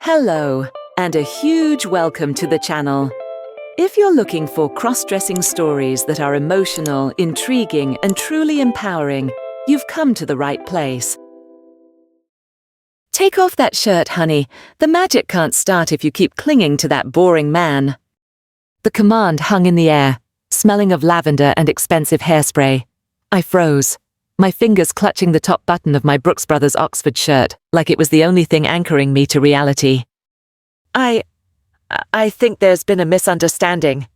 Hello, and a huge welcome to the channel. If you're looking for cross-dressing stories that are emotional, intriguing, and truly empowering, you've come to the right place. Take off that shirt, honey. The magic can't start if you keep clinging to that boring man. The command hung in the air, smelling of lavender and expensive hairspray. I froze, my fingers clutching the top button of my Brooks Brothers Oxford shirt, like it was the only thing anchoring me to reality. I think there's been a misunderstanding.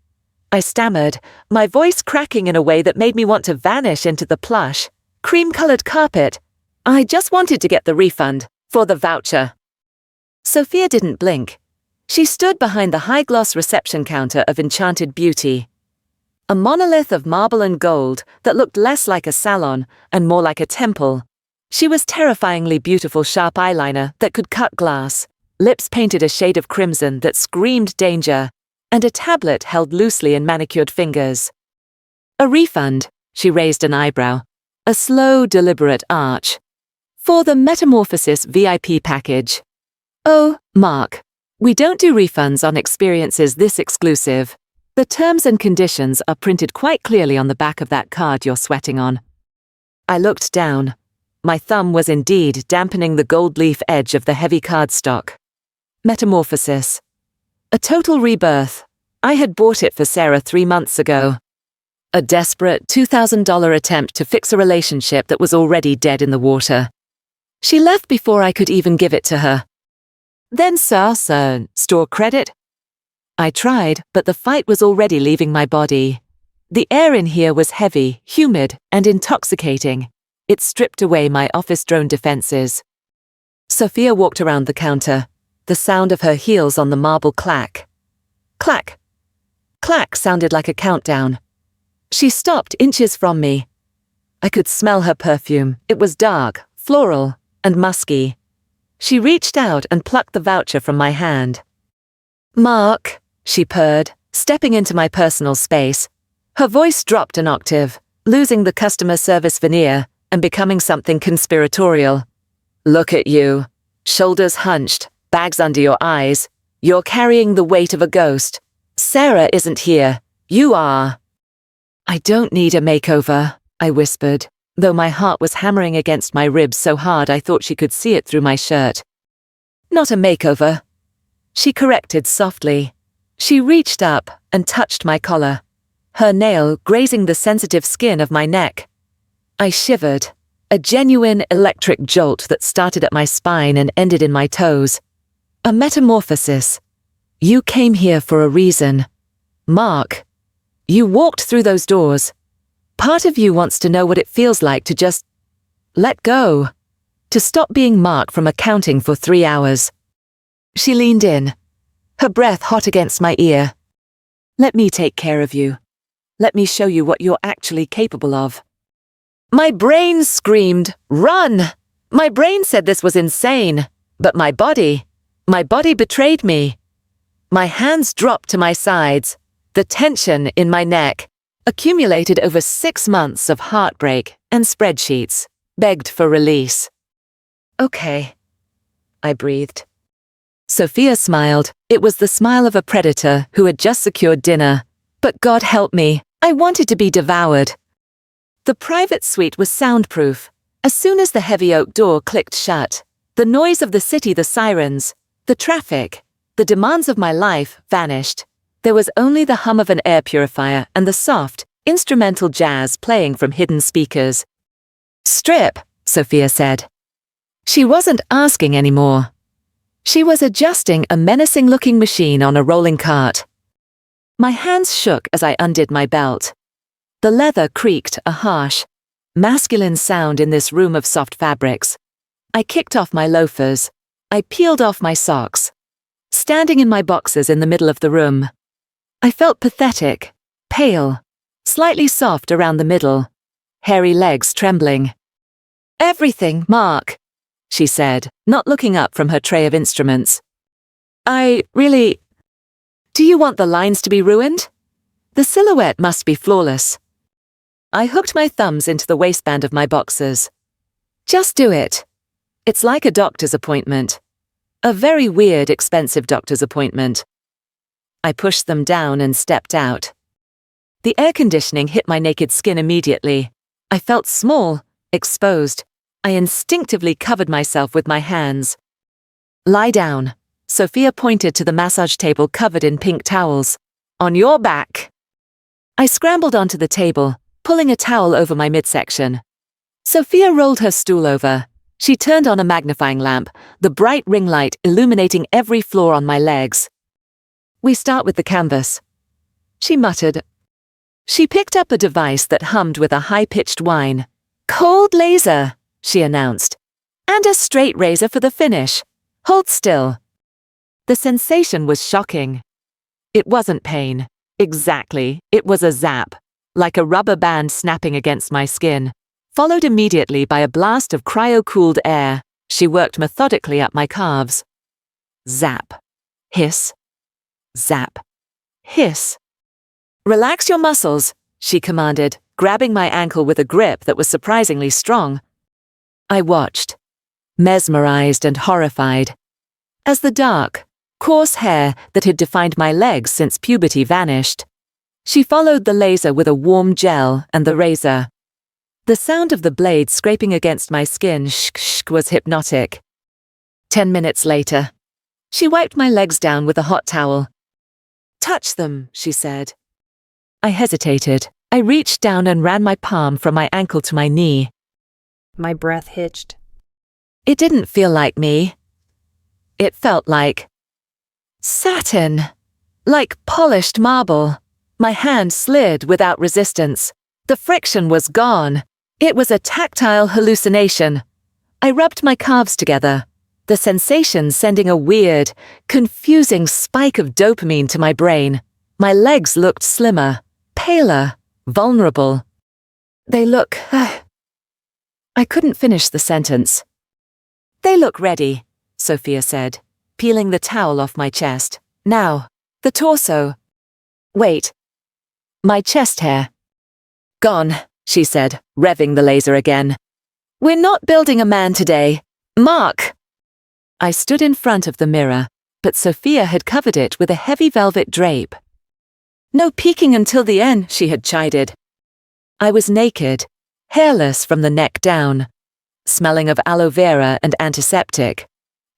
I stammered, my voice cracking in a way that made me want to vanish into the plush, cream-colored carpet. I just wanted to get the refund for the voucher. Sophia didn't blink. She stood behind the high-gloss reception counter of Enchanted Beauty, a monolith of marble and gold that looked less like a salon and more like a temple. She was terrifyingly beautiful sharp eyeliner that could cut glass, lips painted a shade of crimson that screamed danger, and a tablet held loosely in manicured fingers. A refund, she raised an eyebrow, a slow, deliberate arch. For the Metamorphosis VIP package. Oh, Mark, we don't do refunds on experiences this exclusive. The terms and conditions are printed quite clearly on the back of that card you're sweating on. I looked down. My thumb was indeed dampening the gold leaf edge of the heavy cardstock. Metamorphosis. A total rebirth. I had bought it for Sarah 3 months ago. A desperate $2,000 attempt to fix a relationship that was already dead in the water. She left before I could even give it to her. Then sir, store credit? I tried, but the fight was already leaving my body. The air in here was heavy, humid, and intoxicating. It stripped away my office drone defenses. Sophia walked around the counter, the sound of her heels on the marble clack. Clack. Clack sounded like a countdown. She stopped inches from me. I could smell her perfume. It was dark, floral, and musky. She reached out and plucked the voucher from my hand. Mark, she purred, stepping into my personal space. Her voice dropped an octave, losing the customer service veneer and becoming something conspiratorial. Look at you. Shoulders hunched, bags under your eyes. You're carrying the weight of a ghost. Sarah isn't here. You are. I don't need a makeover, I whispered, though my heart was hammering against my ribs so hard I thought she could see it through my shirt. Not a makeover. She corrected softly. She reached up and touched my collar, her nail grazing the sensitive skin of my neck. I shivered, a genuine electric jolt that started at my spine and ended in my toes. A metamorphosis. You came here for a reason. Mark, you walked through those doors. Part of you wants to know what it feels like to just let go, to stop being Mark from accounting for 3 hours. She leaned in, her breath hot against my ear. Let me take care of you. Let me show you what you're actually capable of. My brain screamed, run! My brain said this was insane, but my body betrayed me. My hands dropped to my sides, the tension in my neck, accumulated over 6 months of heartbreak and spreadsheets, begged for release. Okay, I breathed. Sophia smiled. It was the smile of a predator who had just secured dinner. But God help me, I wanted to be devoured. The private suite was soundproof. As soon as the heavy oak door clicked shut, the noise of the city, the sirens, the traffic, the demands of my life vanished. There was only the hum of an air purifier and the soft, instrumental jazz playing from hidden speakers. Strip, Sophia said. She wasn't asking anymore. She was adjusting a menacing-looking machine on a rolling cart. My hands shook as I undid my belt. The leather creaked, a harsh, masculine sound in this room of soft fabrics. I kicked off my loafers. I peeled off my socks. Standing in my boxers in the middle of the room, I felt pathetic, pale, slightly soft around the middle, hairy legs trembling. Everything, Mark, she said, not looking up from her tray of instruments. Do you want the lines to be ruined? The silhouette must be flawless. I hooked my thumbs into the waistband of my boxers. Just do it. It's like a doctor's appointment. A very weird, expensive doctor's appointment. I pushed them down and stepped out. The air conditioning hit my naked skin immediately. I felt small, exposed. I instinctively covered myself with my hands. Lie down. Sophia pointed to the massage table covered in pink towels. On your back. I scrambled onto the table, pulling a towel over my midsection. Sophia rolled her stool over. She turned on a magnifying lamp, the bright ring light illuminating every floor on my legs. We start with the canvas, she muttered. She picked up a device that hummed with a high-pitched whine. Cold laser, she announced. And a straight razor for the finish. Hold still. The sensation was shocking. It wasn't pain. Exactly, it was a zap, like a rubber band snapping against my skin, followed immediately by a blast of cryo-cooled air. She worked methodically up my calves. Zap. Hiss. Zap. Hiss. Relax your muscles, she commanded, grabbing my ankle with a grip that was surprisingly strong. I watched, mesmerized and horrified. As the dark, coarse hair that had defined my legs since puberty vanished, she followed the laser with a warm gel and the razor. The sound of the blade scraping against my skin shk was hypnotic. 10 minutes later, she wiped my legs down with a hot towel. Touch them, she said. I hesitated. I reached down and ran my palm from my ankle to my knee. My breath hitched. It didn't feel like me. It felt like satin, like polished marble. My hand slid without resistance. The friction was gone. It was a tactile hallucination. I rubbed my calves together, the sensation sending a weird, confusing spike of dopamine to my brain. My legs looked slimmer, paler, vulnerable. They look... I couldn't finish the sentence. They look ready, Sophia said, peeling the towel off my chest. Now, the torso. Wait. My chest hair. Gone, she said, revving the laser again. We're not building a man today. Mark! I stood in front of the mirror, but Sophia had covered it with a heavy velvet drape. No peeking until the end, she had chided. I was naked, hairless from the neck down, smelling of aloe vera and antiseptic.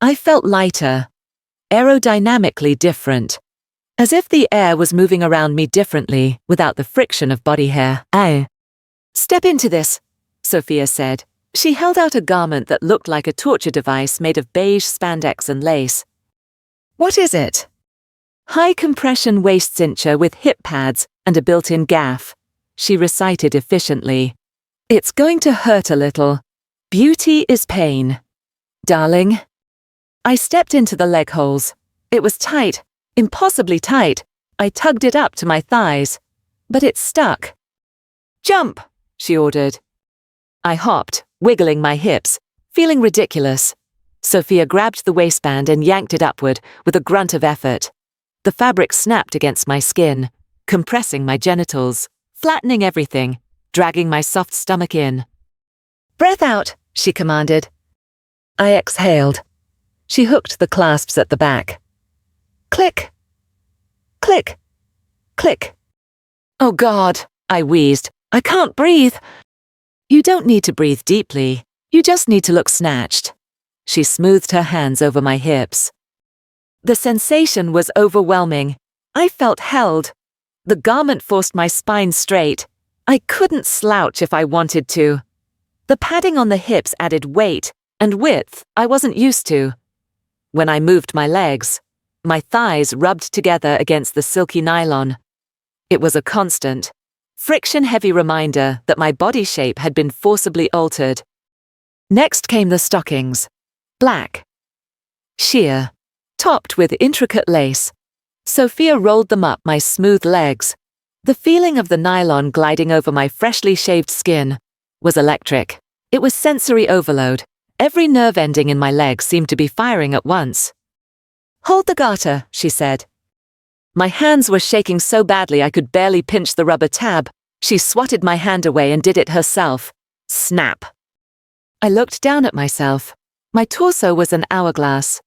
I felt lighter, aerodynamically different, as if the air was moving around me differently without the friction of body hair. Step into this, Sophia said. She held out a garment that looked like a torture device made of beige spandex and lace. What is it? High-compression waist cincher with hip pads and a built-in gaff, she recited efficiently. It's going to hurt a little. Beauty is pain. Darling. I stepped into the leg holes. It was tight, impossibly tight. I tugged it up to my thighs, but it stuck. Jump, she ordered. I hopped, wiggling my hips, feeling ridiculous. Sophia grabbed the waistband and yanked it upward with a grunt of effort. The fabric snapped against my skin, compressing my genitals, flattening everything, dragging my soft stomach in. Breath out, she commanded. I exhaled. She hooked the clasps at the back. Click. Click. Click. Oh God, I wheezed. I can't breathe. You don't need to breathe deeply. You just need to look snatched. She smoothed her hands over my hips. The sensation was overwhelming. I felt held. The garment forced my spine straight. I couldn't slouch if I wanted to. The padding on the hips added weight and width I wasn't used to. When I moved my legs, my thighs rubbed together against the silky nylon. It was a constant, friction-heavy reminder that my body shape had been forcibly altered. Next came the stockings. Black. Sheer. Topped with intricate lace. Sophia rolled them up my smooth legs. The feeling of the nylon gliding over my freshly shaved skin was electric. It was sensory overload. Every nerve ending in my leg seemed to be firing at once. Hold the garter, she said. My hands were shaking so badly I could barely pinch the rubber tab. She swatted my hand away and did it herself. Snap. I looked down at myself. My torso was an hourglass.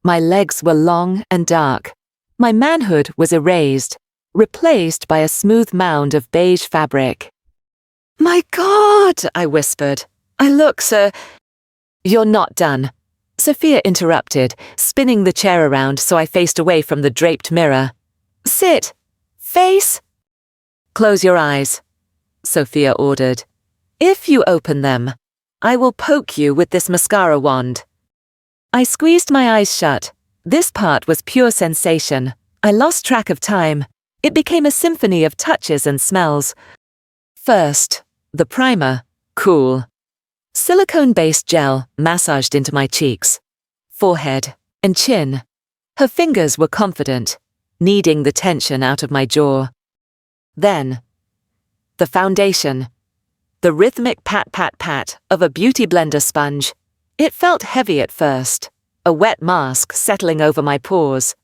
My legs were long and dark. My manhood was erased, replaced by a smooth mound of beige fabric. "My God," I whispered. "I look so—" "You're not done," Sophia interrupted, spinning the chair around so I faced away from the draped mirror. "Sit. Face." "Close your eyes," Sophia ordered. "If you open them, I will poke you with this mascara wand." I squeezed my eyes shut. This part was pure sensation. I lost track of time. It became a symphony of touches and smells. First, the primer, cool. Silicone-based gel massaged into my cheeks, forehead, and chin. Her fingers were confident, kneading the tension out of my jaw. Then, the foundation. The rhythmic pat-pat-pat of a beauty blender sponge. It felt heavy at first, a wet mask settling over my pores,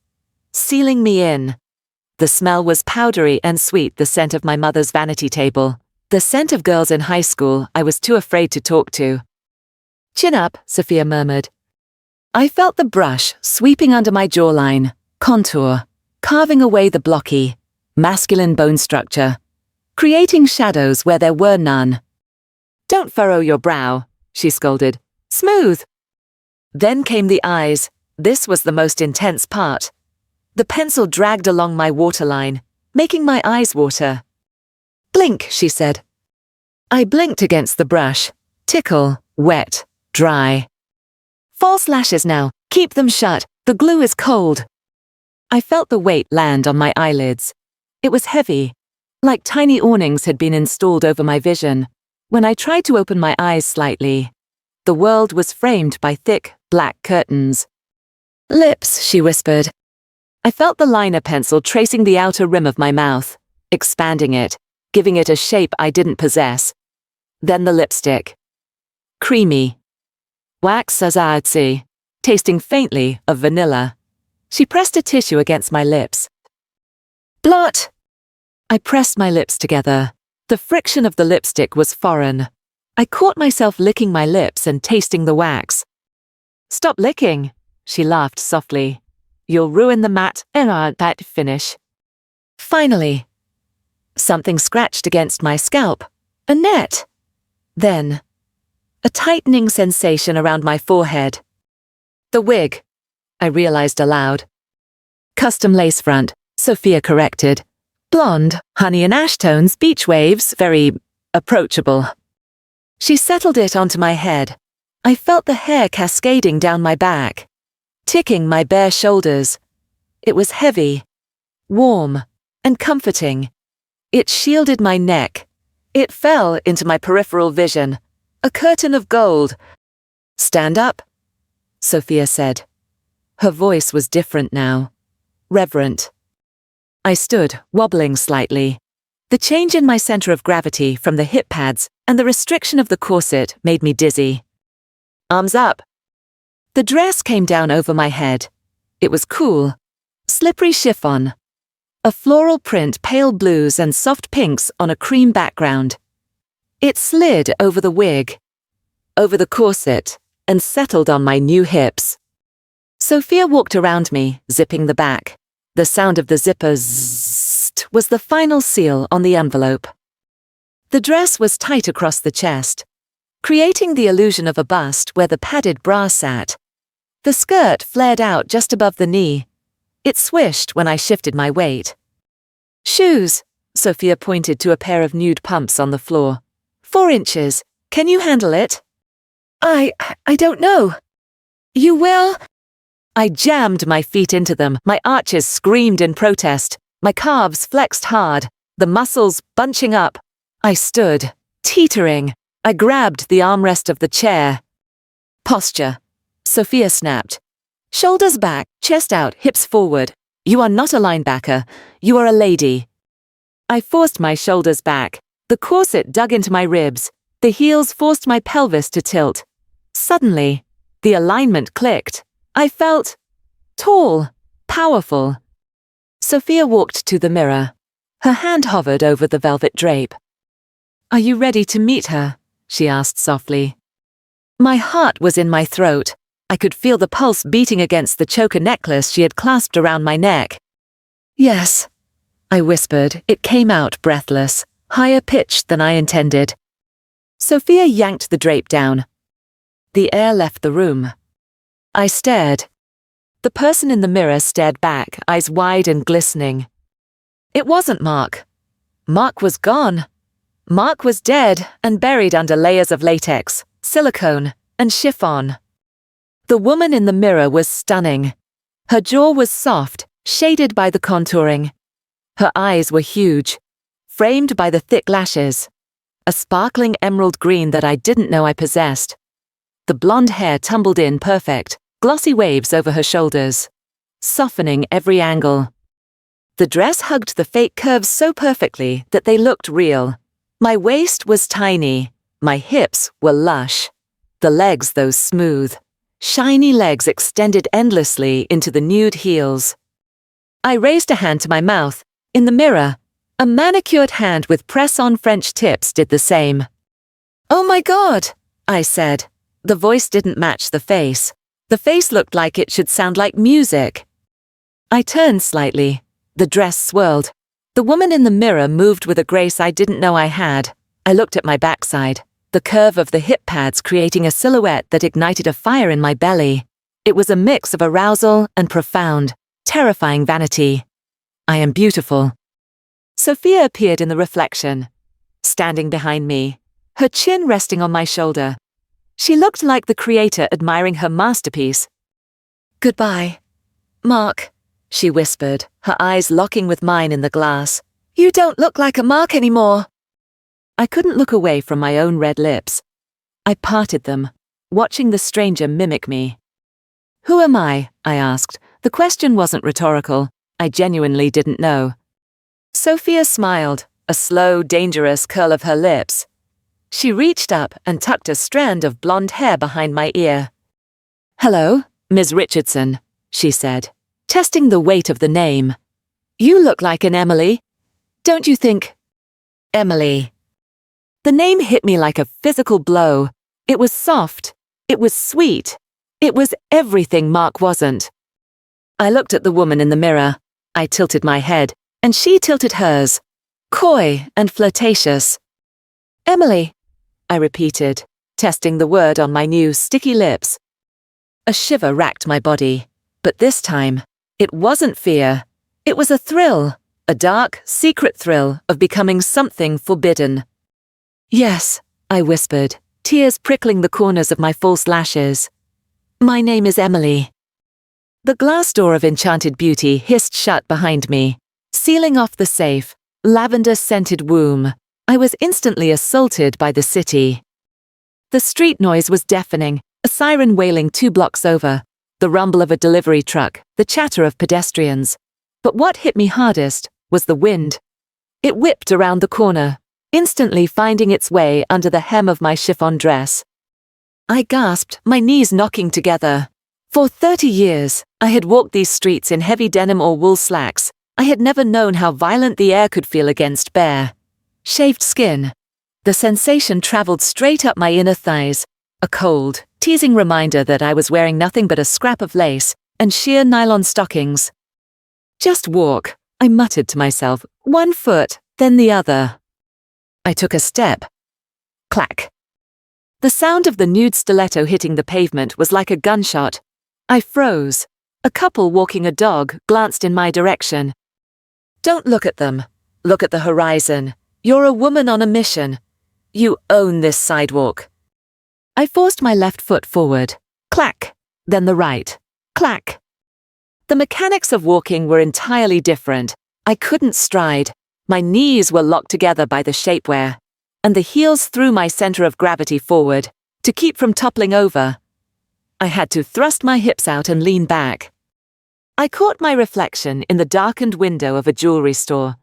sealing me in. The smell was powdery and sweet, the scent of my mother's vanity table, the scent of girls in high school I was too afraid to talk to. "Chin up," Sophia murmured. I felt the brush sweeping under my jawline, contour, carving away the blocky, masculine bone structure, creating shadows where there were none. "Don't furrow your brow," she scolded. "Smooth." Then came the eyes. This was the most intense part. The pencil dragged along my waterline, making my eyes water. "Blink," she said. I blinked against the brush. Tickle, wet, dry. "False lashes now. Keep them shut. The glue is cold." I felt the weight land on my eyelids. It was heavy, like tiny awnings had been installed over my vision. When I tried to open my eyes slightly, the world was framed by thick, black curtains. "Lips," she whispered. I felt the liner pencil tracing the outer rim of my mouth, expanding it, giving it a shape I didn't possess. Then the lipstick. Creamy. Wax azadzi, tasting faintly of vanilla. She pressed a tissue against my lips. "Blot!" I pressed my lips together. The friction of the lipstick was foreign. I caught myself licking my lips and tasting the wax. "Stop licking," she laughed softly. "You'll ruin the matte finish." Finally, something scratched against my scalp. A net. Then, a tightening sensation around my forehead. "The wig," I realized aloud. "Custom lace front," Sophia corrected. "Blonde, honey and ash tones, beach waves, very approachable." She settled it onto my head. I felt the hair cascading down my back, ticking my bare shoulders. It was heavy, warm, and comforting. It shielded my neck. It fell into my peripheral vision, a curtain of gold. "Stand up," Sophia said. Her voice was different now, reverent. I stood, wobbling slightly. The change in my center of gravity from the hip pads and the restriction of the corset made me dizzy. "Arms up." The dress came down over my head. It was cool, slippery chiffon. A floral print, pale blues and soft pinks on a cream background. It slid over the wig, over the corset, and settled on my new hips. Sophia walked around me, zipping the back. The sound of the zipper zzzt was the final seal on the envelope. The dress was tight across the chest, creating the illusion of a bust where the padded bra sat. The skirt flared out just above the knee. It swished when I shifted my weight. "Shoes," Sophia pointed to a pair of nude pumps on the floor. 4 inches. Can you handle it?" I don't know." "You will?" I jammed my feet into them. My arches screamed in protest. My calves flexed hard, the muscles bunching up. I stood, teetering. I grabbed the armrest of the chair. "Posture," Sophia snapped. "Shoulders back, chest out, hips forward. You are not a linebacker. You are a lady." I forced my shoulders back. The corset dug into my ribs. The heels forced my pelvis to tilt. Suddenly, the alignment clicked. I felt tall, powerful. Sophia walked to the mirror. Her hand hovered over the velvet drape. "Are you ready to meet her?" she asked softly. My heart was in my throat. I could feel the pulse beating against the choker necklace she had clasped around my neck. Yes, I whispered. It came out breathless, higher pitched than I intended. Sophia yanked the drape down. The air left the room. I stared. The person in the mirror stared back, eyes wide and glistening. It wasn't Mark. Mark was gone. Mark was dead and buried under layers of latex, silicone, and chiffon. The woman in the mirror was stunning. Her jaw was soft, shaded by the contouring. Her eyes were huge, framed by the thick lashes, a sparkling emerald green that I didn't know I possessed. The blonde hair tumbled in perfect, glossy waves over her shoulders, softening every angle. The dress hugged the fake curves so perfectly that they looked real. My waist was tiny, my hips were lush, the legs those smooth, shiny legs extended endlessly into the nude heels. I raised a hand to my mouth. In the mirror, a manicured hand with press-on French tips did the same. "Oh my God," I said. The voice didn't match the face. The face looked like it should sound like music. I turned slightly. The dress swirled. The woman in the mirror moved with a grace I didn't know I had. I looked at my backside, the curve of the hip pads creating a silhouette that ignited a fire in my belly. It was a mix of arousal and profound, terrifying vanity. I am beautiful. Sophia appeared in the reflection, standing behind me, her chin resting on my shoulder. She looked like the creator admiring her masterpiece. "Goodbye, Mark," she whispered, her eyes locking with mine in the glass. "You don't look like a Mark anymore." I couldn't look away from my own red lips. I parted them, watching the stranger mimic me. "Who am I?" I asked. The question wasn't rhetorical. I genuinely didn't know. Sophia smiled, a slow, dangerous curl of her lips. She reached up and tucked a strand of blonde hair behind my ear. "Hello, Ms. Richardson," she said, testing the weight of the name. "You look like an Emily. Don't you think?" Emily. The name hit me like a physical blow. It was soft. It was sweet. It was everything Mark wasn't. I looked at the woman in the mirror. I tilted my head, and she tilted hers, coy and flirtatious. "Emily," I repeated, testing the word on my new sticky lips. A shiver racked my body, but this time, it wasn't fear. It was a thrill, a dark, secret thrill of becoming something forbidden. "Yes," I whispered, tears prickling the corners of my false lashes. "My name is Emily." The glass door of Enchanted Beauty hissed shut behind me, sealing off the safe, lavender-scented womb. I was instantly assaulted by the city. The street noise was deafening, a siren wailing 2 blocks over, the rumble of a delivery truck, the chatter of pedestrians. But what hit me hardest was the wind. It whipped around the corner, instantly finding its way under the hem of my chiffon dress. I gasped, my knees knocking together. For 30 years, I had walked these streets in heavy denim or wool slacks. I had never known how violent the air could feel against bare, shaved skin. The sensation traveled straight up my inner thighs, a cold, teasing reminder that I was wearing nothing but a scrap of lace and sheer nylon stockings. "Just walk," I muttered to myself, 1 foot, then the other. I took a step. Clack. The sound of the nude stiletto hitting the pavement was like a gunshot. I froze. A couple walking a dog glanced in my direction. "Don't look at them. Look at the horizon. You're a woman on a mission. You own this sidewalk." I forced my left foot forward. Clack. Then the right. Clack. The mechanics of walking were entirely different. I couldn't stride. My knees were locked together by the shapewear, and the heels threw my center of gravity forward, to keep from toppling over. I had to thrust my hips out and lean back. I caught my reflection in the darkened window of a jewelry store.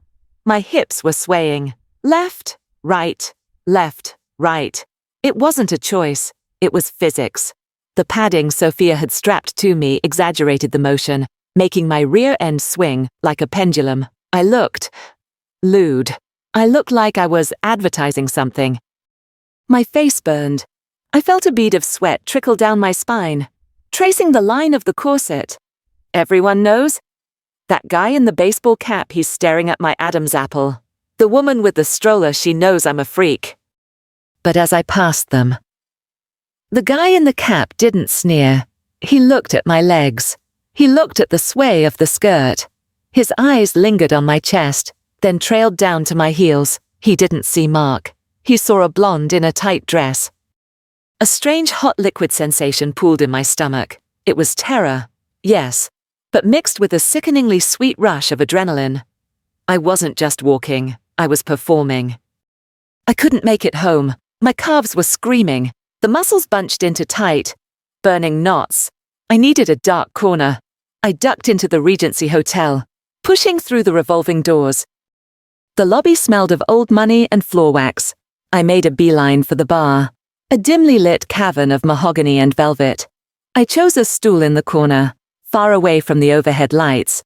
My hips were swaying. Left, right, left, right. It wasn't a choice. It was physics. The padding Sophia had strapped to me exaggerated the motion, making my rear end swing like a pendulum. I looked lewd. I looked like I was advertising something. My face burned. I felt a bead of sweat trickle down my spine. tracing the line of the corset. Everyone knows? That guy in the baseball cap, he's staring at my Adam's apple. The woman with the stroller, she knows I'm a freak. But as I passed them, the guy in the cap didn't sneer. He looked at my legs. He looked at the sway of the skirt. His eyes lingered on my chest, then trailed down to my heels. He didn't see Mark. He saw a blonde in a tight dress. A strange hot liquid sensation pooled in my stomach. It was terror, yes, but mixed with a sickeningly sweet rush of adrenaline. I wasn't just walking, I was performing. I couldn't make it home. My calves were screaming, the muscles bunched into tight, burning knots. I needed a dark corner. I ducked into the Regency Hotel, pushing through the revolving doors. The lobby smelled of old money and floor wax. I made a beeline for the bar, a dimly lit cavern of mahogany and velvet. I chose a stool in the corner, far away from the overhead lights.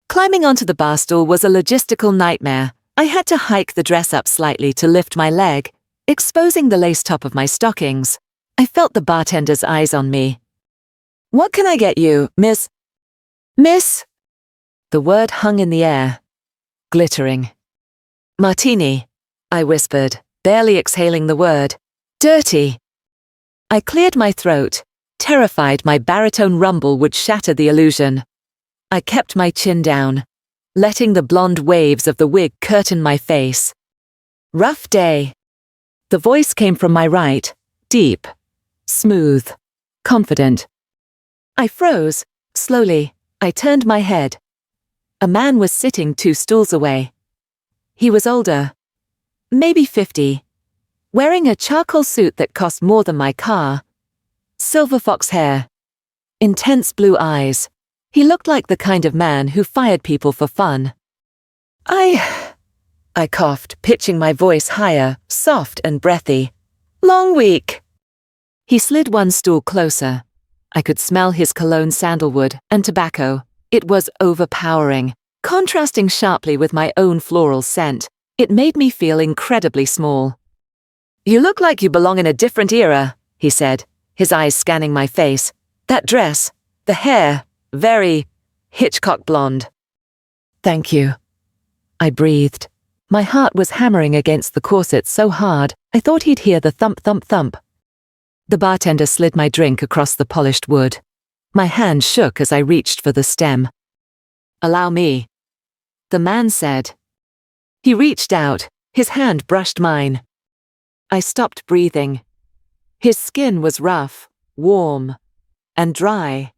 Climbing onto the bar stool was a logistical nightmare. I had to hike the dress up slightly to lift my leg, exposing the lace top of my stockings. I felt the bartender's eyes on me. "What can I get you, Miss?" "Miss?" The word hung in the air, glittering. "Martini," I whispered, barely exhaling the word. "Dirty." I cleared my throat, terrified my baritone rumble would shatter the illusion. I kept my chin down, letting the blonde waves of the wig curtain my face. "Rough day." The voice came from my right, deep, smooth, confident. I froze. Slowly, I turned my head. A man was sitting 2 stools away. He was older, maybe 50, wearing a charcoal suit that cost more than my car. Silver fox hair, intense blue eyes. He looked like the kind of man who fired people for fun. I coughed, pitching my voice higher, soft and breathy. "Long week." He slid 1 stool closer. I could smell his cologne sandalwood and tobacco. It was overpowering, contrasting sharply with my own floral scent. It made me feel incredibly small. "You look like you belong in a different era," he said, his eyes scanning my face. "That dress, the hair, very Hitchcock blonde." "Thank you." I breathed. My heart was hammering against the corset so hard, I thought he'd hear the thump, thump, thump. The bartender slid my drink across the polished wood. My hand shook as I reached for the stem. "Allow me," the man said. He reached out, his hand brushed mine. I stopped breathing. His skin was rough, warm, and dry.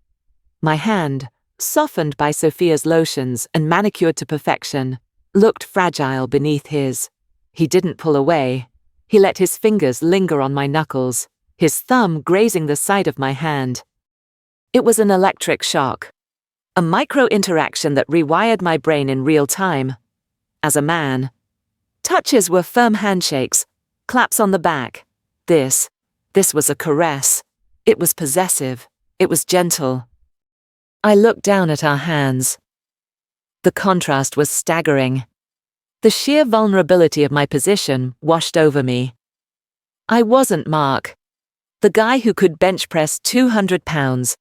My hand, softened by Sophia's lotions and manicured to perfection, looked fragile beneath his. He didn't pull away. He let his fingers linger on my knuckles, his thumb grazing the side of my hand. It was an electric shock, a micro-interaction that rewired my brain in real time. As a man, touches were firm handshakes, claps on the back. This was a caress. It was possessive. It was gentle. I looked down at our hands. The contrast was staggering. The sheer vulnerability of my position washed over me. I wasn't Mark, the guy who could bench press 200 pounds.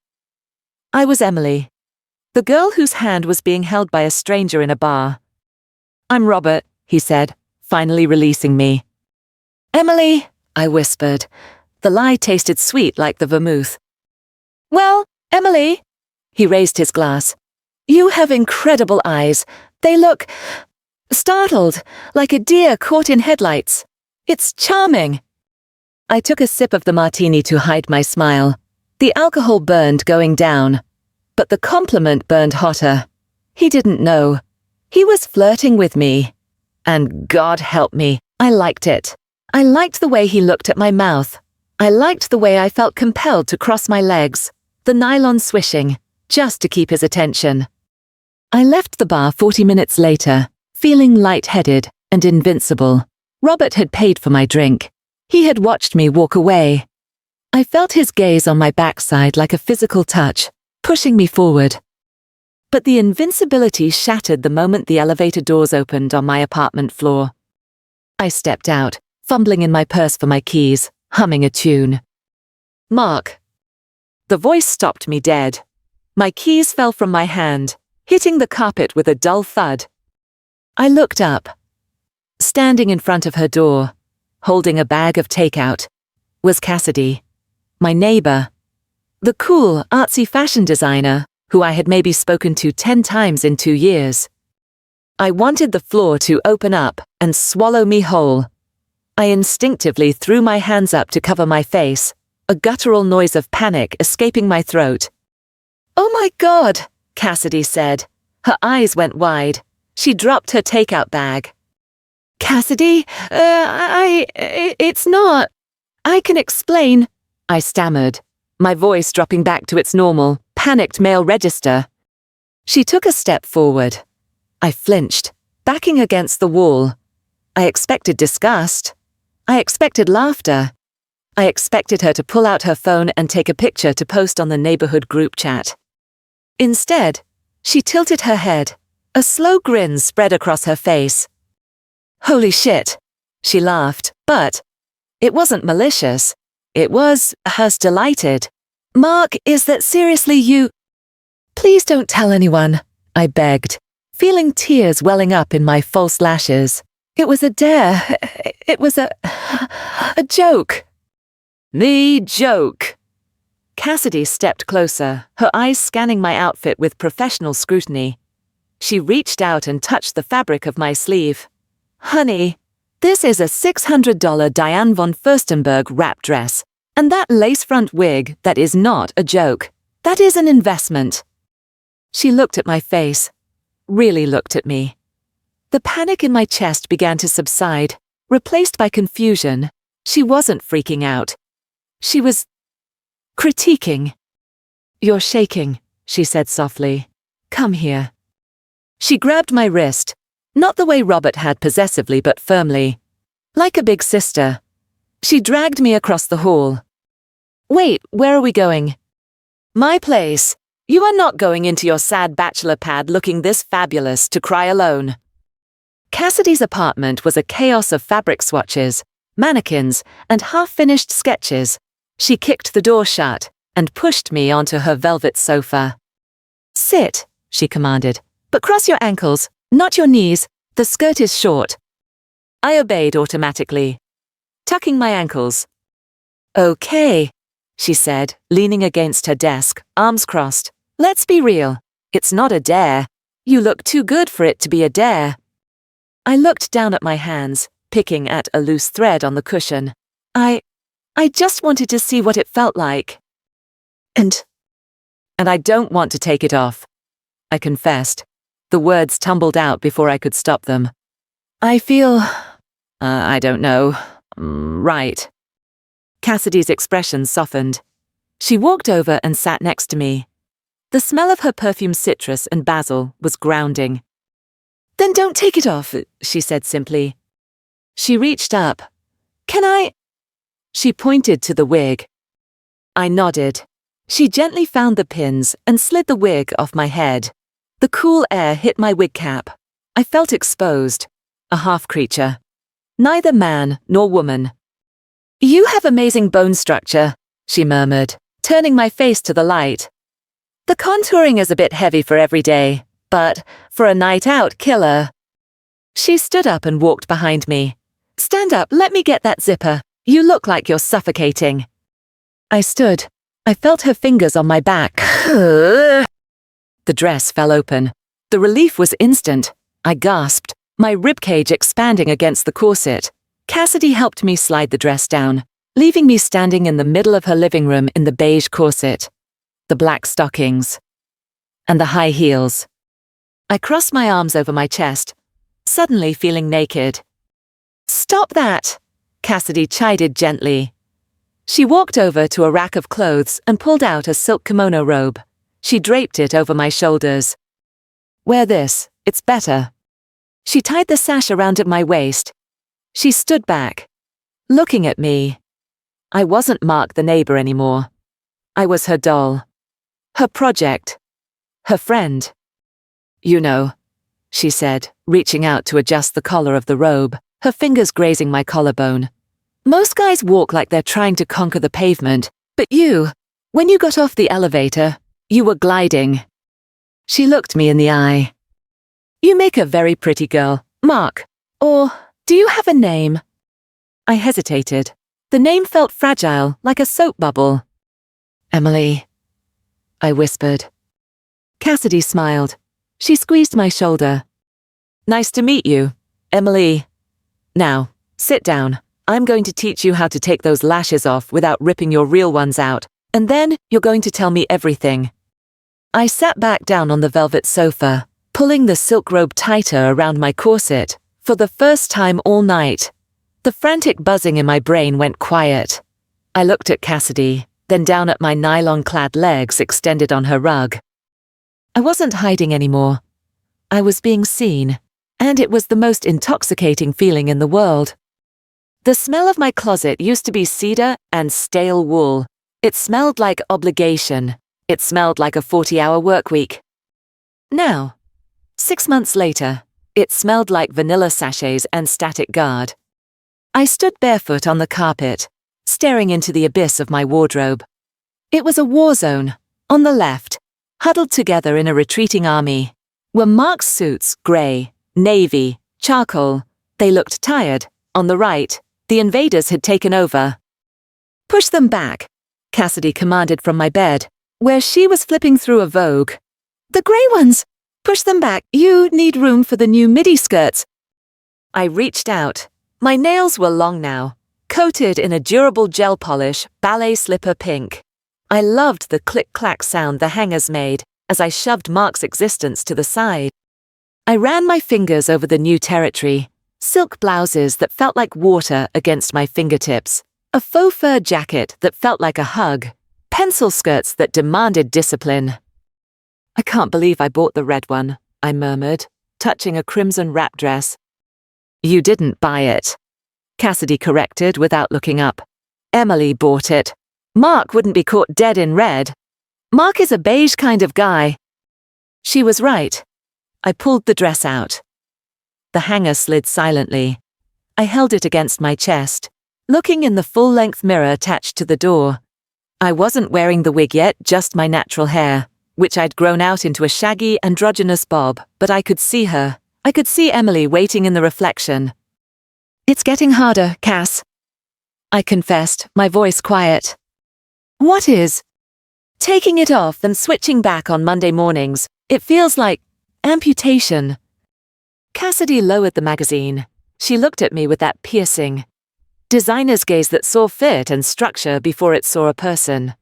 I was Emily, the girl whose hand was being held by a stranger in a bar. "I'm Robert," he said, finally releasing me. "Emily," I whispered. The lie tasted sweet like the vermouth. "Well, Emily," he raised his glass. "You have incredible eyes. They look startled, like a deer caught in headlights. It's charming." I took a sip of the martini to hide my smile. The alcohol burned going down, but the compliment burned hotter. He didn't know. He was flirting with me. And God help me, I liked it. I liked the way he looked at my mouth. I liked the way I felt compelled to cross my legs, the nylon swishing, just to keep his attention. I left the bar 40 minutes later, feeling lightheaded and invincible. Robert had paid for my drink. He had watched me walk away. I felt his gaze on my backside like a physical touch, pushing me forward. But the invincibility shattered the moment the elevator doors opened on my apartment floor. I stepped out, fumbling in my purse for my keys, humming a tune. "Mark." The voice stopped me dead. My keys fell from my hand, hitting the carpet with a dull thud. I looked up. Standing in front of her door, holding a bag of takeout, was Cassidy, my neighbor, the cool, artsy fashion designer who I had maybe spoken to 10 times in 2 years. I wanted the floor to open up and swallow me whole. I instinctively threw my hands up to cover my face, a guttural noise of panic escaping my throat. "Oh my God," Cassidy said. Her eyes went wide. She dropped her takeout bag. "Cassidy, it's not. I can explain," I stammered, my voice dropping back to its normal, panicked male register. She took a step forward. I flinched, backing against the wall. I expected disgust. I expected laughter. I expected her to pull out her phone and take a picture to post on the neighborhood group chat. Instead, she tilted her head. A slow grin spread across her face. "Holy shit," she laughed, but it wasn't malicious. It was hers delighted. "Mark, is that seriously you?" "Please don't tell anyone," I begged, feeling tears welling up in my false lashes. "It was a dare. It was a joke." "The joke." Cassidy stepped closer, her eyes scanning my outfit with professional scrutiny. She reached out and touched the fabric of my sleeve. "Honey, this is a $600 Diane von Furstenberg wrap dress, and that lace front wig, that is not a joke. That is an investment." She looked at my face, really looked at me. The panic in my chest began to subside, replaced by confusion. She wasn't freaking out. She was critiquing. "You're shaking," she said softly. "Come here." She grabbed my wrist, not the way Robert had possessively but firmly. Like a big sister. She dragged me across the hall. "Wait, where are we going?" "My place. You are not going into your sad bachelor pad looking this fabulous to cry alone." Cassidy's apartment was a chaos of fabric swatches, mannequins, and half-finished sketches. She kicked the door shut and pushed me onto her velvet sofa. "Sit," she commanded, "but cross your ankles, not your knees. The skirt is short." I obeyed automatically, tucking my ankles. "Okay," she said, leaning against her desk, arms crossed. "Let's be real. It's not a dare. You look too good for it to be a dare." I looked down at my hands, picking at a loose thread on the cushion. I just wanted to see what it felt like. And I don't want to take it off," I confessed. The words tumbled out before I could stop them. "I feel, I don't know, right." Cassidy's expression softened. She walked over and sat next to me. The smell of her perfumed citrus and basil was grounding. "Then don't take it off," she said simply. She reached up. "Can I?" She pointed to the wig. I nodded. She gently found the pins and slid the wig off my head. The cool air hit my wig cap. I felt exposed, a half-creature. Neither man nor woman. "You have amazing bone structure," she murmured, turning my face to the light. "The contouring is a bit heavy for every day, but for a night out, killer." She stood up and walked behind me. "Stand up, let me get that zipper. You look like you're suffocating." I stood. I felt her fingers on my back. The dress fell open. The relief was instant. I gasped, my ribcage expanding against the corset. Cassidy helped me slide the dress down, leaving me standing in the middle of her living room in the beige corset, the black stockings, and the high heels. I crossed my arms over my chest, suddenly feeling naked. "Stop that!" Cassidy chided gently. She walked over to a rack of clothes and pulled out a silk kimono robe. She draped it over my shoulders. "Wear this, it's better." She tied the sash around at my waist. She stood back, looking at me. I wasn't Mark the neighbor anymore. I was her doll. Her project. Her friend. "You know," she said, reaching out to adjust the collar of the robe, her fingers grazing my collarbone. "Most guys walk like they're trying to conquer the pavement, but you, When you got off the elevator, you were gliding. She looked me in the eye. You make a very pretty girl, Mark. Or, do you have a name? I hesitated. The name felt fragile, like a soap bubble. Emily, I whispered. Cassidy smiled. She squeezed my shoulder. Nice to meet you, Emily. Now, sit down. I'm going to teach you how to take those lashes off without ripping your real ones out, and then you're going to tell me everything. I sat back down on the velvet sofa, pulling the silk robe tighter around my corset, for the first time all night. The frantic buzzing in my brain went quiet. I looked at Cassidy, then down at my nylon-clad legs extended on her rug. I wasn't hiding anymore. I was being seen, and it was the most intoxicating feeling in the world. The smell of my closet used to be cedar and stale wool. It smelled like obligation. It smelled like a 40-hour work week. Now, 6 months later, it smelled like vanilla sachets and static guard. I stood barefoot on the carpet, staring into the abyss of my wardrobe. It was a war zone. On the left, huddled together in a retreating army, were Mark's suits, grey, navy, charcoal. They looked tired. On the right, the invaders had taken over. Push them back, Cassidy commanded from my bed, where she was flipping through a Vogue. The grey ones! Push them back. You need room for the new midi skirts. I reached out. My nails were long now, coated in a durable gel polish, ballet slipper pink. I loved the click-clack sound the hangers made as I shoved Mark's existence to the side. I ran my fingers over the new territory, silk blouses that felt like water against my fingertips, a faux fur jacket that felt like a hug, pencil skirts that demanded discipline. I can't believe I bought the red one, I murmured, touching a crimson wrap dress. You didn't buy it, Cassidy corrected without looking up. Emily bought it. Mark wouldn't be caught dead in red. Mark is a beige kind of guy. She was right. I pulled the dress out. The hanger slid silently. I held it against my chest, looking in the full-length mirror attached to the door. I wasn't wearing the wig yet, just my natural hair, which I'd grown out into a shaggy, androgynous bob, but I could see her. I could see Emily waiting in the reflection. It's getting harder, Cass, I confessed, my voice quiet. What is? Taking it off and switching back on Monday mornings. It feels like amputation. Cassidy lowered the magazine. She looked at me with that piercing designer's gaze that saw fit and structure before it saw a person.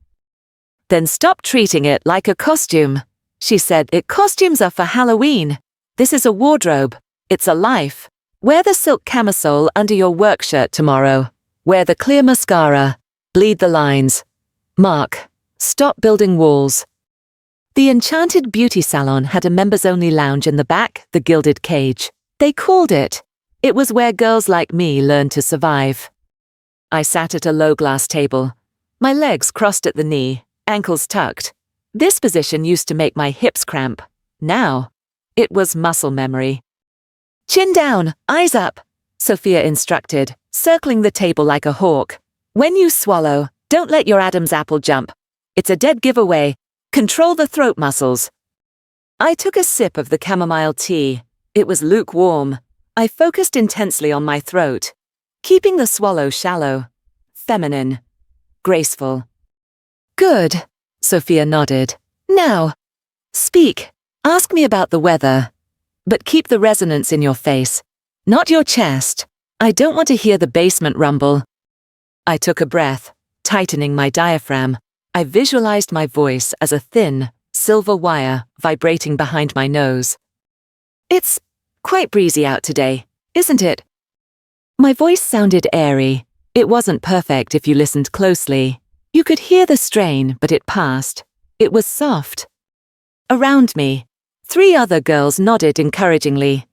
Then stop treating it like a costume, she said. Costumes are for Halloween. This is a wardrobe. It's a life. Wear the silk camisole under your work shirt tomorrow. Wear the clear mascara. Bleed the lines. Mark, stop building walls. The Enchanted Beauty Salon had a members-only lounge in the back, the Gilded Cage. They called it. It was where girls like me learned to survive. I sat at a low-glass table, my legs crossed at the knee, ankles tucked. This position used to make my hips cramp. Now, it was muscle memory. Chin down, eyes up, Sophia instructed, circling the table like a hawk. When you swallow, don't let your Adam's apple jump. It's a dead giveaway. Control the throat muscles. I took a sip of the chamomile tea. It was lukewarm. I focused intensely on my throat, keeping the swallow shallow, feminine, graceful. Good, Sophia nodded. Now, speak. Ask me about the weather. But keep the resonance in your face, not your chest. I don't want to hear the basement rumble. I took a breath, tightening my diaphragm. I visualized my voice as a thin, silver wire vibrating behind my nose. It's quite breezy out today, isn't it? My voice sounded airy. It wasn't perfect if you listened closely. You could hear the strain, but it passed. It was soft. Around me, 3 other girls nodded encouragingly.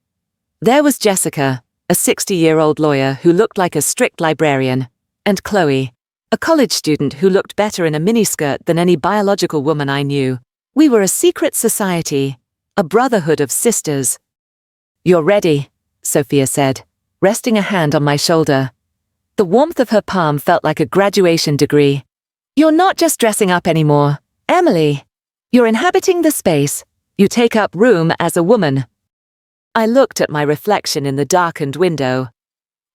There was Jessica, a 60-year-old lawyer who looked like a strict librarian, and Chloe, a college student who looked better in a miniskirt than any biological woman I knew. We were a secret society, a brotherhood of sisters. You're ready, Sophia said, resting a hand on my shoulder. The warmth of her palm felt like a graduation degree. You're not just dressing up anymore, Emily. You're inhabiting the space. You take up room as a woman. I looked at my reflection in the darkened window.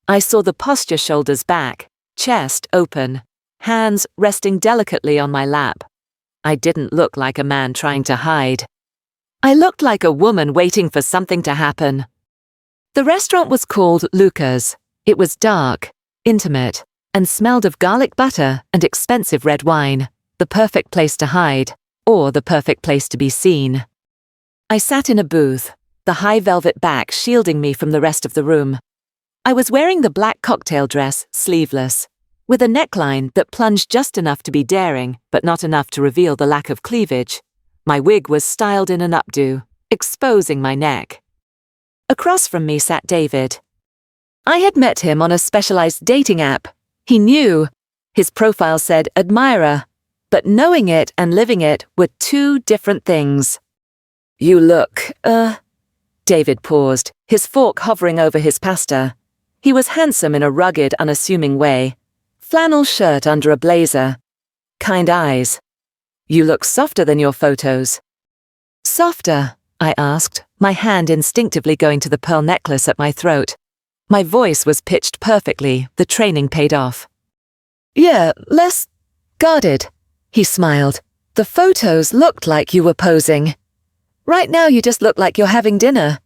I saw the posture shoulders back, chest open, hands resting delicately on my lap. I didn't look like a man trying to hide. I looked like a woman waiting for something to happen. The restaurant was called Luca's. It was dark, intimate, and smelled of garlic butter and expensive red wine, the perfect place to hide, or the perfect place to be seen. I sat in a booth, the high velvet back shielding me from the rest of the room. I was wearing the black cocktail dress, sleeveless, with a neckline that plunged just enough to be daring, but not enough to reveal the lack of cleavage. My wig was styled in an updo, exposing my neck. Across from me sat David. I had met him on a specialized dating app. He knew. His profile said admirer, but knowing it and living it were two different things. You look, David paused, his fork hovering over his pasta. He was handsome in a rugged, unassuming way. Flannel shirt under a blazer. Kind eyes. You look softer than your photos. Softer? I asked, my hand instinctively going to the pearl necklace at my throat. My voice was pitched perfectly, the training paid off. Yeah, less guarded, he smiled. The photos looked like you were posing. Right now you just look like you're having dinner.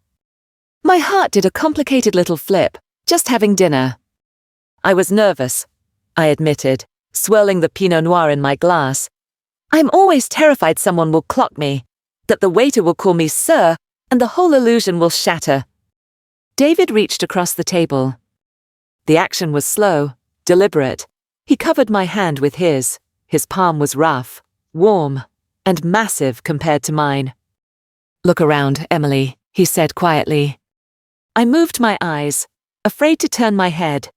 My heart did a complicated little flip, just having dinner. I was nervous, I admitted, swirling the Pinot Noir in my glass. I'm always terrified someone will clock me, that the waiter will call me sir, and the whole illusion will shatter. David reached across the table. The action was slow, deliberate. He covered my hand with his. His palm was rough, warm, and massive compared to mine. Look around, Emily, he said quietly. I moved my eyes, afraid to turn my head.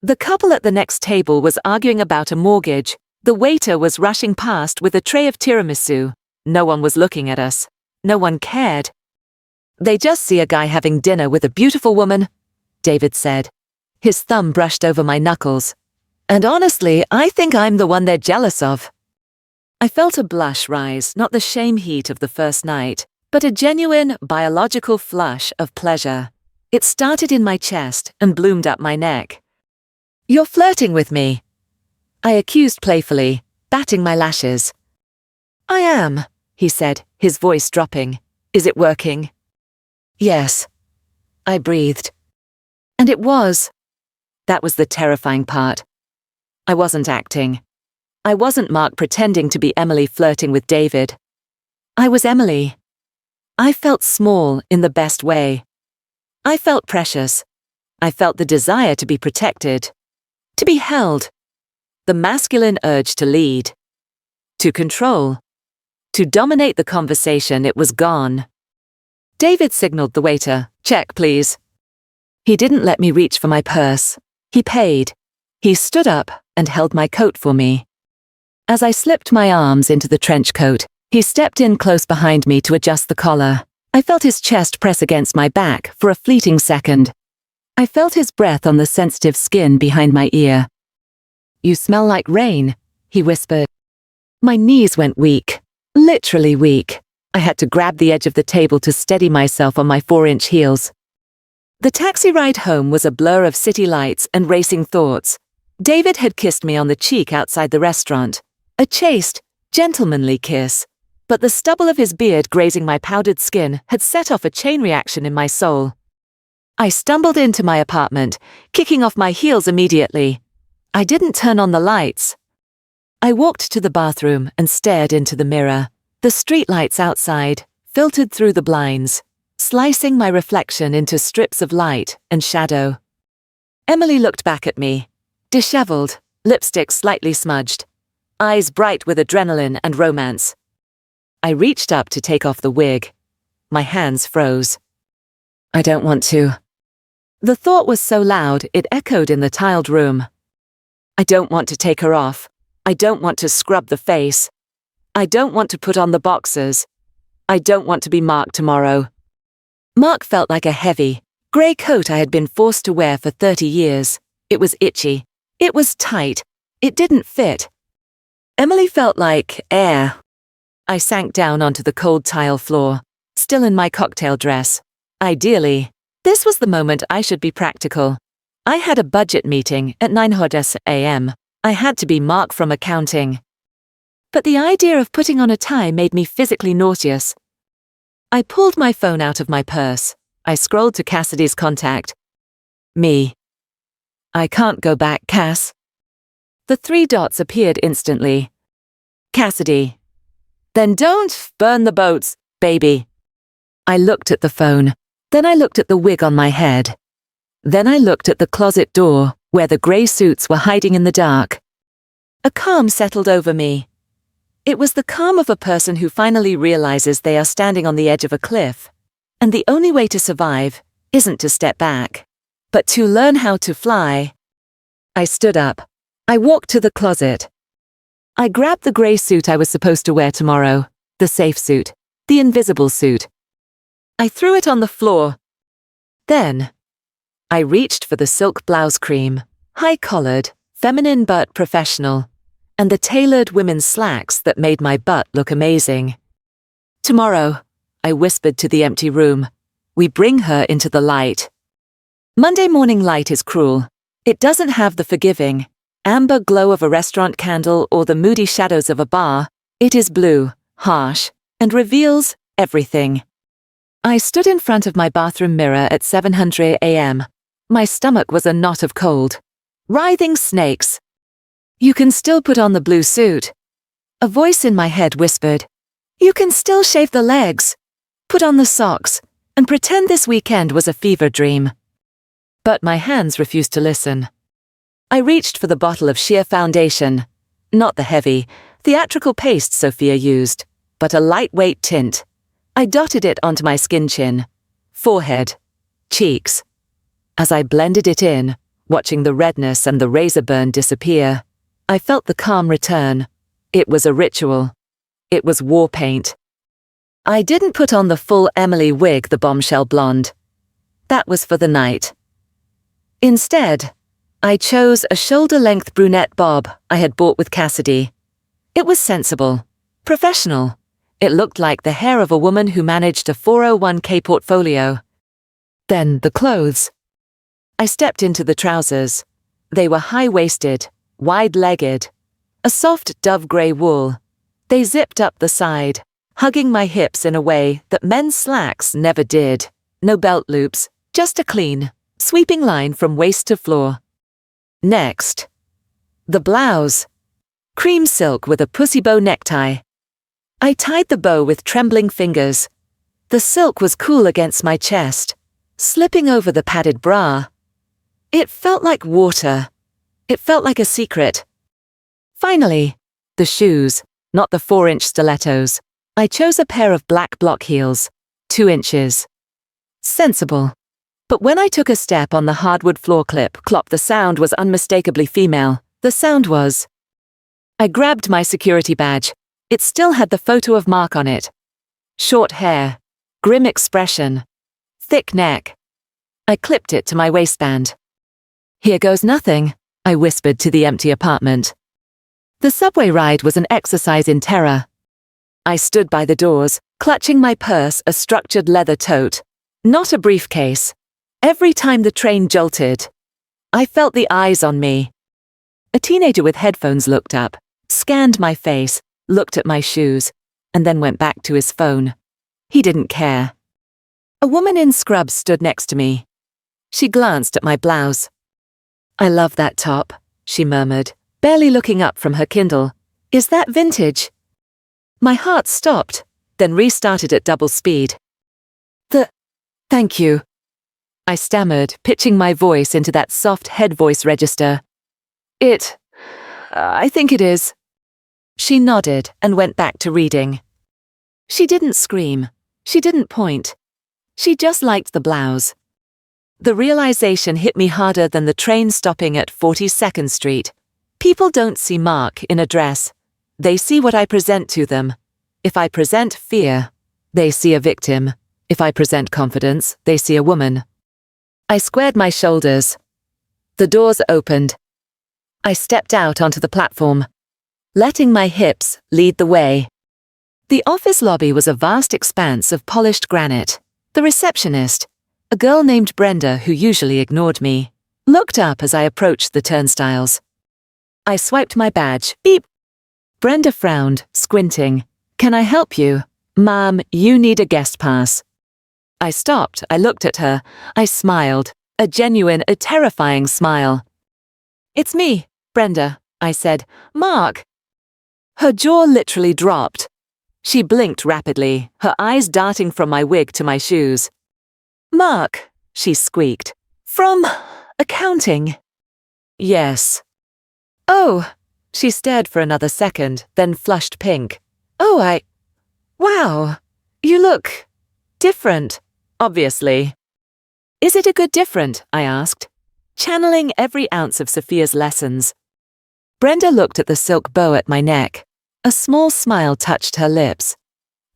The couple at the next table was arguing about a mortgage. The waiter was rushing past with a tray of tiramisu. No one was looking at us. No one cared. They just see a guy having dinner with a beautiful woman, David said. His thumb brushed over my knuckles. And honestly, I think I'm the one they're jealous of. I felt a blush rise, not the shame heat of the first night, but a genuine, biological flush of pleasure. It started in my chest and bloomed up my neck. You're flirting with me, I accused playfully, batting my lashes. I am, he said, his voice dropping. Is it working? Yes, I breathed. And it was. That was the terrifying part. I wasn't acting. I wasn't Mark pretending to be Emily flirting with David. I was Emily. I felt small in the best way. I felt precious. I felt the desire to be protected, to be held, the masculine urge to lead, to control, to dominate the conversation. It was gone. David signaled the waiter, check please. He didn't let me reach for my purse. He paid. He stood up and held my coat for me. As I slipped my arms into the trench coat, he stepped in close behind me to adjust the collar. I felt his chest press against my back for a fleeting second. I felt his breath on the sensitive skin behind my ear. You smell like rain, he whispered. My knees went weak, literally weak. I had to grab the edge of the table to steady myself on my 4-inch heels. The taxi ride home was a blur of city lights and racing thoughts. David had kissed me on the cheek outside the restaurant. A chaste, gentlemanly kiss. But the stubble of his beard grazing my powdered skin had set off a chain reaction in my soul. I stumbled into my apartment, kicking off my heels immediately. I didn't turn on the lights. I walked to the bathroom and stared into the mirror. The streetlights outside filtered through the blinds, slicing my reflection into strips of light and shadow. Emily looked back at me, disheveled, lipstick slightly smudged, eyes bright with adrenaline and romance. I reached up to take off the wig. My hands froze. I don't want to. The thought was so loud it echoed in the tiled room. I don't want to take her off. I don't want to scrub the face. I don't want to put on the boxers. I don't want to be Mark tomorrow. Mark felt like a heavy, grey coat I had been forced to wear for 30 years. It was itchy. It was tight. It didn't fit. Emily felt like air. I sank down onto the cold tile floor, still in my cocktail dress. Ideally, this was the moment I should be practical. I had a budget meeting at 9 a.m. I had to be Mark from accounting. But the idea of putting on a tie made me physically nauseous. I pulled my phone out of my purse. I scrolled to Cassidy's contact. Me. I can't go back, Cass. The 3 dots appeared instantly. Cassidy. Then don't burn the boats, baby. I looked at the phone. Then I looked at the wig on my head. Then I looked at the closet door, where the grey suits were hiding in the dark. A calm settled over me. It was the calm of a person who finally realizes they are standing on the edge of a cliff, and the only way to survive isn't to step back, but to learn how to fly. I stood up. I walked to the closet. I grabbed the grey suit I was supposed to wear tomorrow, the safe suit, the invisible suit. I threw it on the floor. Then, I reached for the silk blouse cream, high-collared, feminine but professional, and the tailored women's slacks that made my butt look amazing. Tomorrow, I whispered to the empty room, we bring her into the light. Monday morning light is cruel. It doesn't have the forgiving, amber glow of a restaurant candle or the moody shadows of a bar. It is blue, harsh, and reveals everything. I stood in front of my bathroom mirror at 7:00 a.m. My stomach was a knot of cold. Writhing snakes. You can still put on the blue suit. A voice in my head whispered, you can still shave the legs, put on the socks, and pretend this weekend was a fever dream. But my hands refused to listen. I reached for the bottle of sheer foundation, not the heavy, theatrical paste Sophia used, but a lightweight tint. I dotted it onto my skin chin, forehead, cheeks. As I blended it in, watching the redness and the razor burn disappear, I felt the calm return. It was a ritual. It was war paint. I didn't put on the full Emily wig, the bombshell blonde. That was for the night. Instead, I chose a shoulder-length brunette bob I had bought with Cassidy. It was sensible, professional. It looked like the hair of a woman who managed a 401k portfolio. Then the clothes. I stepped into the trousers. They were high-waisted, wide-legged, a soft dove-grey wool. They zipped up the side, hugging my hips in a way that men's slacks never did. No belt loops, just a clean, sweeping line from waist to floor. Next, the blouse. Cream silk with a pussy bow necktie. I tied the bow with trembling fingers. The silk was cool against my chest, slipping over the padded bra. It felt like water. It felt like a secret. Finally, the shoes, not the 4-inch stilettos. I chose a pair of black block heels, 2 inches. Sensible. But when I took a step on the hardwood floor clop, the sound was unmistakably female. The sound was. I grabbed my security badge. It still had the photo of Mark on it. Short hair, grim expression, thick neck. I clipped it to my waistband. Here goes nothing, I whispered to the empty apartment. The subway ride was an exercise in terror. I stood by the doors, clutching my purse, a structured leather tote, not a briefcase. Every time the train jolted, I felt the eyes on me. A teenager with headphones looked up, scanned my face, looked at my shoes, and then went back to his phone. He didn't care. A woman in scrubs stood next to me. She glanced at my blouse. I love that top, she murmured, barely looking up from her Kindle. Is that vintage? My heart stopped, then restarted at double speed. Thank you. I stammered, pitching my voice into that soft head voice register. I think it is. She nodded and went back to reading. She didn't scream. She didn't point. She just liked the blouse. The realization hit me harder than the train stopping at 42nd Street. People don't see Mark in a dress. They see what I present to them. If I present fear, they see a victim. If I present confidence, they see a woman. I squared my shoulders. The doors opened. I stepped out onto the platform. letting my hips lead the way. The office lobby was a vast expanse of polished granite. The receptionist, a girl named Brenda who usually ignored me, looked up as I approached the turnstiles. I swiped my badge. Beep! Brenda frowned, squinting. "Can I help you?" "Ma'am, you need a guest pass." I stopped, I looked at her, I smiled, a genuine, a terrifying smile. "It's me, Brenda," I said. "Mark." Her jaw literally dropped. She blinked rapidly, her eyes darting from my wig to my shoes. "Mark," she squeaked. "From accounting?" "Yes." "Oh." She stared for another second, then flushed pink. "Oh, Wow. You look different, obviously." "Is it a good different?" I asked, channeling every ounce of Sophia's lessons. Brenda looked at the silk bow at my neck. A small smile touched her lips.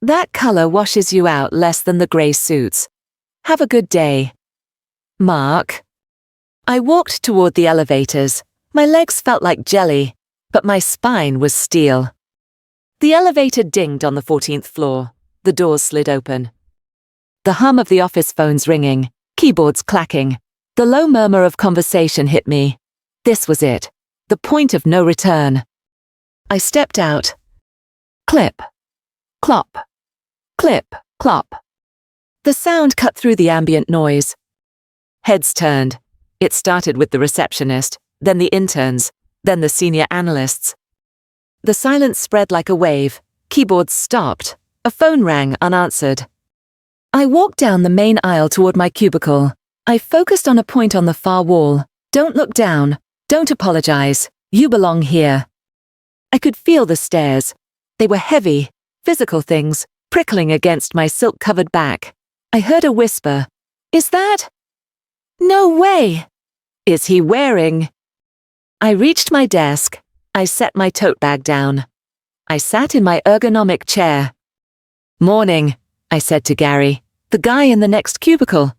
"That color washes you out less than the gray suits. Have a good day." "Mark." I walked toward the elevators. My legs felt like jelly, but my spine was steel. The elevator dinged on the 14th floor. The doors slid open. The hum of the office phones ringing, keyboards clacking. The low murmur of conversation hit me. This was it. The point of no return. I stepped out. Clip. Clop. Clip. Clop. The sound cut through the ambient noise. Heads turned. It started with the receptionist, then the interns, then the senior analysts. The silence spread like a wave. Keyboards stopped. A phone rang unanswered. I walked down the main aisle toward my cubicle. I focused on a point on the far wall. "Don't look down. Don't apologize. You belong here." I could feel the stares. They were heavy, physical things, prickling against my silk-covered back. I heard a whisper. "Is that? No way! Is he wearing?" I reached my desk. I set my tote bag down. I sat in my ergonomic chair. "Morning," I said to Gary, the guy in the next cubicle.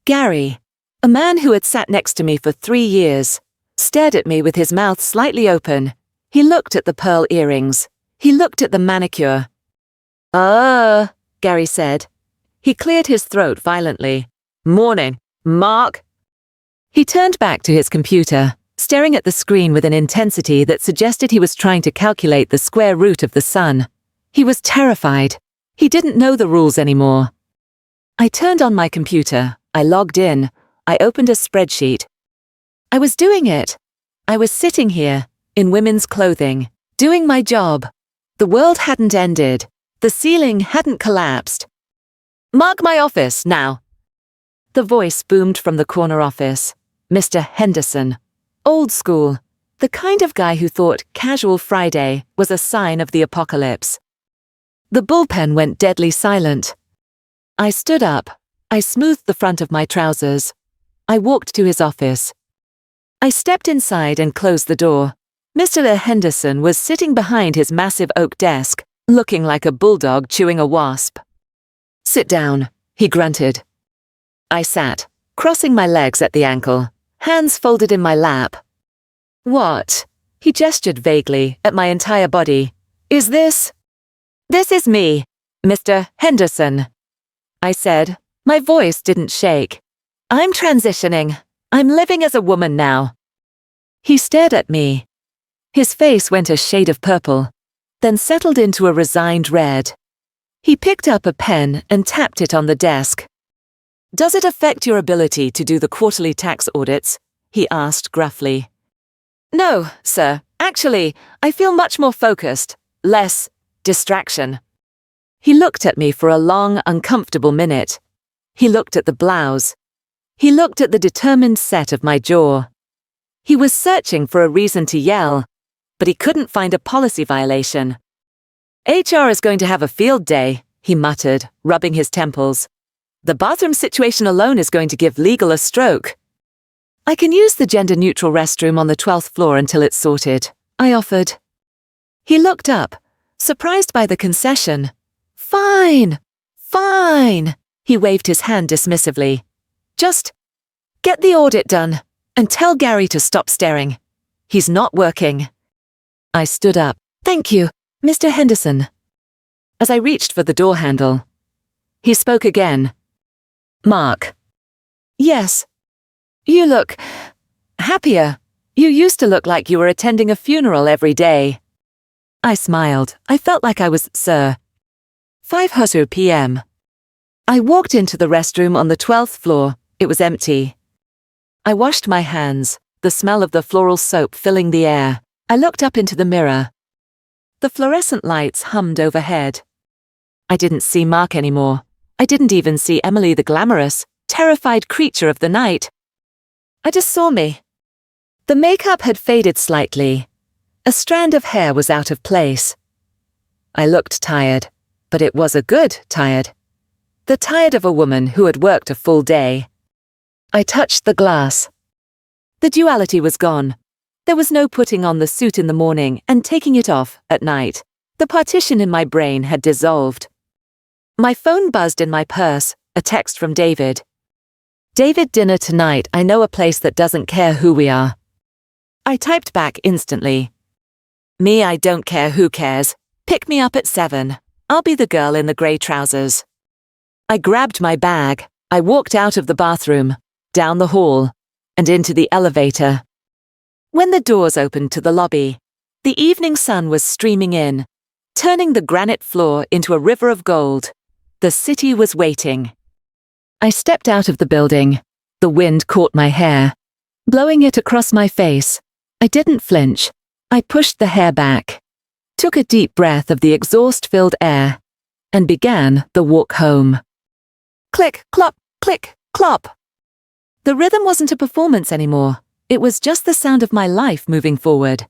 Gary, a man who had sat next to me for 3 years, stared at me with his mouth slightly open. He looked at the pearl earrings. He looked at the manicure. Gary said. He cleared his throat violently. "Morning, Mark." He turned back to his computer, staring at the screen with an intensity that suggested he was trying to calculate the square root of the sun. He was terrified. He didn't know the rules anymore. I turned on my computer. I logged in. I opened a spreadsheet. I was doing it. I was sitting here, in women's clothing, doing my job. The world hadn't ended. The ceiling hadn't collapsed. "Mark my office, now." The voice boomed from the corner office. Mr. Henderson. Old school. The kind of guy who thought Casual Friday was a sign of the apocalypse. The bullpen went deadly silent. I stood up. I smoothed the front of my trousers. I walked to his office. I stepped inside and closed the door. Mr. Henderson was sitting behind his massive oak desk, looking like a bulldog chewing a wasp. "Sit down," he grunted. I sat, crossing my legs at the ankle, hands folded in my lap. "What?" He gestured vaguely at my entire body. "Is this?" "This is me, Mr. Henderson," I said. My voice didn't shake. "I'm transitioning. I'm living as a woman now." He stared at me. His face went a shade of purple, then settled into a resigned red. He picked up a pen and tapped it on the desk. "Does it affect your ability to do the quarterly tax audits?" he asked gruffly. "No, sir. Actually, I feel much more focused, less distraction." He looked at me for a long, uncomfortable minute. He looked at the blouse. He looked at the determined set of my jaw. He was searching for a reason to yell, but he couldn't find a policy violation. "HR is going to have a field day," he muttered, rubbing his temples. "The bathroom situation alone is going to give legal a stroke." "I can use the gender-neutral restroom on the 12th floor until it's sorted," I offered. He looked up, surprised by the concession. "Fine, fine," he waved his hand dismissively. "Just get the audit done and tell Gary to stop staring. He's not working." I stood up. Thank you, Mr. Henderson. As I reached for the door handle, he spoke again. Mark. Yes. You look happier. You used to look like you were attending a funeral every day. I smiled. I felt like I was Sir. 5:00 p.m. I walked into the restroom on the 12th floor. It was empty. I washed my hands, the smell of the floral soap filling the air. I looked up into the mirror. The fluorescent lights hummed overhead. I didn't see Mark anymore. I didn't even see Emily the glamorous, terrified creature of the night. I just saw me. The makeup had faded slightly. A strand of hair was out of place. I looked tired, but it was a good tired. The tired of a woman who had worked a full day. I touched the glass. The duality was gone. There was no putting on the suit in the morning and taking it off at night. The partition in my brain had dissolved. My phone buzzed in my purse, a text from David. David, dinner tonight. I know a place that doesn't care who we are. I typed back instantly. Me, I don't care who cares. Pick me up at 7. I'll be the girl in the grey trousers. I grabbed my bag. I walked out of the bathroom, down the hall, and into the elevator. When the doors opened to the lobby, the evening sun was streaming in, turning the granite floor into a river of gold. The city was waiting. I stepped out of the building. The wind caught my hair, blowing it across my face. I didn't flinch. I pushed the hair back, took a deep breath of the exhaust-filled air, and began the walk home. Click, clop, click, clop. The rhythm wasn't a performance anymore. It was just the sound of my life moving forward.